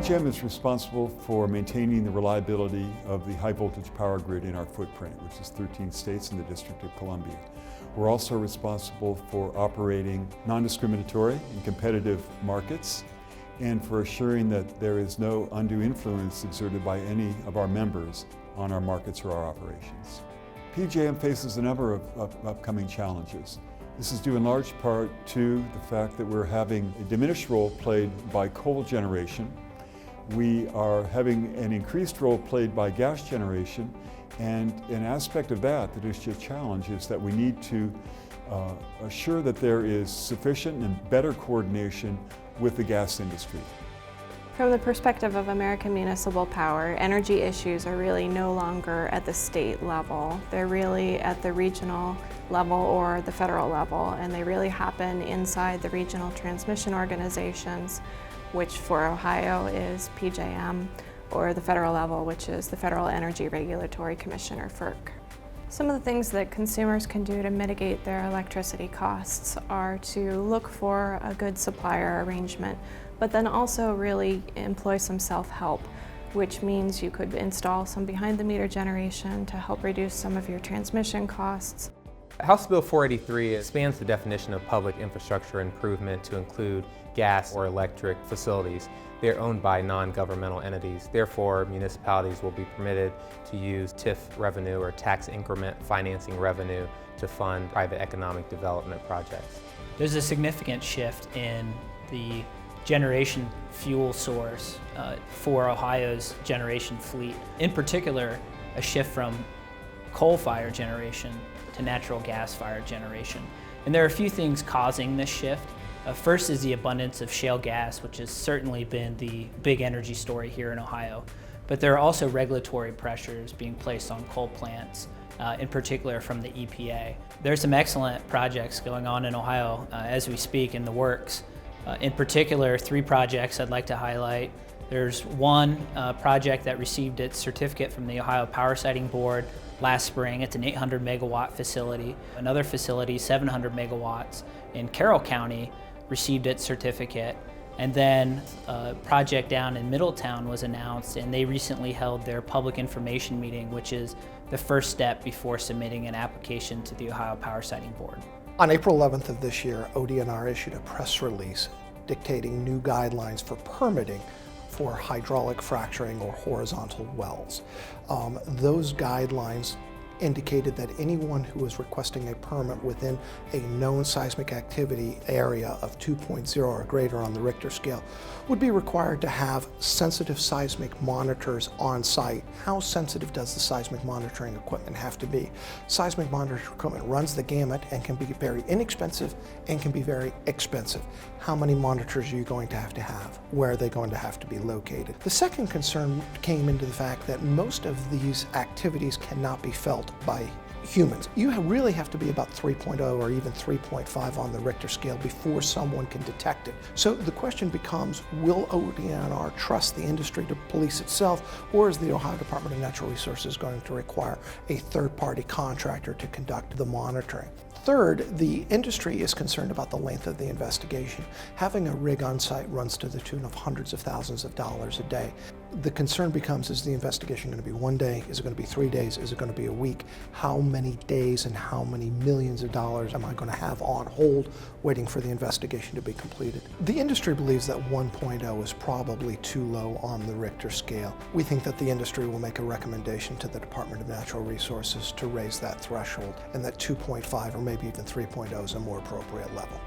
PJM is responsible for maintaining the reliability of the high voltage power grid in our footprint, which is 13 states and the District of Columbia. We're also responsible for operating non-discriminatory and competitive markets and for assuring that there is no undue influence exerted by any of our members on our markets or our operations. PJM faces a number of upcoming challenges. This is due in large part to the fact that we're having a diminished role played by coal generation. We are having an increased role played by gas generation, and an aspect of that is a challenge is that we need to assure that there is sufficient and better coordination with the gas industry. From the perspective of American Municipal Power, energy issues are really no longer at the state level. They're really at the regional level or the federal level, and they really happen inside the regional transmission organizations, which for Ohio is PJM, or the federal level, which is the Federal Energy Regulatory Commission, or FERC. Some of the things that consumers can do to mitigate their electricity costs are to look for a good supplier arrangement, but then also really employ some self-help, which means you could install some behind-the-meter generation to help reduce some of your transmission costs. House Bill 483 expands the definition of public infrastructure improvement to include gas or electric facilities. They are owned by non-governmental entities. Therefore, municipalities will be permitted to use TIF revenue or tax increment financing revenue to fund private economic development projects. There's a significant shift in the generation fuel source for Ohio's generation fleet. In particular, a shift from coal-fired generation to natural gas-fired generation. And there are a few things causing this shift. First is the abundance of shale gas, which has certainly been the big energy story here in Ohio. But there are also regulatory pressures being placed on coal plants, in particular from the EPA. There are some excellent projects going on in Ohio as we speak in the works. In particular, 3 projects I'd like to highlight. There's one project that received its certificate from the Ohio Power Siting Board last spring. It's an 800 megawatt facility. Another facility, 700 megawatts in Carroll County, received its certificate. And then a project down in Middletown was announced, and they recently held their public information meeting, which is the first step before submitting an application to the Ohio Power Siting Board. On April 11th of this year, ODNR issued a press release dictating new guidelines for permitting for hydraulic fracturing or horizontal wells. Those guidelines indicated that anyone who was requesting a permit within a known seismic activity area of 2.0 or greater on the Richter scale would be required to have sensitive seismic monitors on site. How sensitive does the seismic monitoring equipment have to be? Seismic monitoring equipment runs the gamut and can be very inexpensive and can be very expensive. How many monitors are you going to have? Where are they going to have to be located? The second concern came into the fact that most of these activities cannot be felt by humans. You really have to be about 3.0 or even 3.5 on the Richter scale before someone can detect it. So the question becomes, will ODNR trust the industry to police itself, or is the Ohio Department of Natural Resources going to require a third-party contractor to conduct the monitoring? Third, the industry is concerned about the length of the investigation. Having a rig on site runs to the tune of hundreds of thousands of dollars a day. The concern becomes, is the investigation going to be 1 day? Is it going to be 3 days? Is it going to be a week? How many days and how many millions of dollars am I going to have on hold waiting for the investigation to be completed? The industry believes that 1.0 is probably too low on the Richter scale. We think that the industry will make a recommendation to the Department of Natural Resources to raise that threshold, and that 2.5 or maybe even 3.0 is a more appropriate level.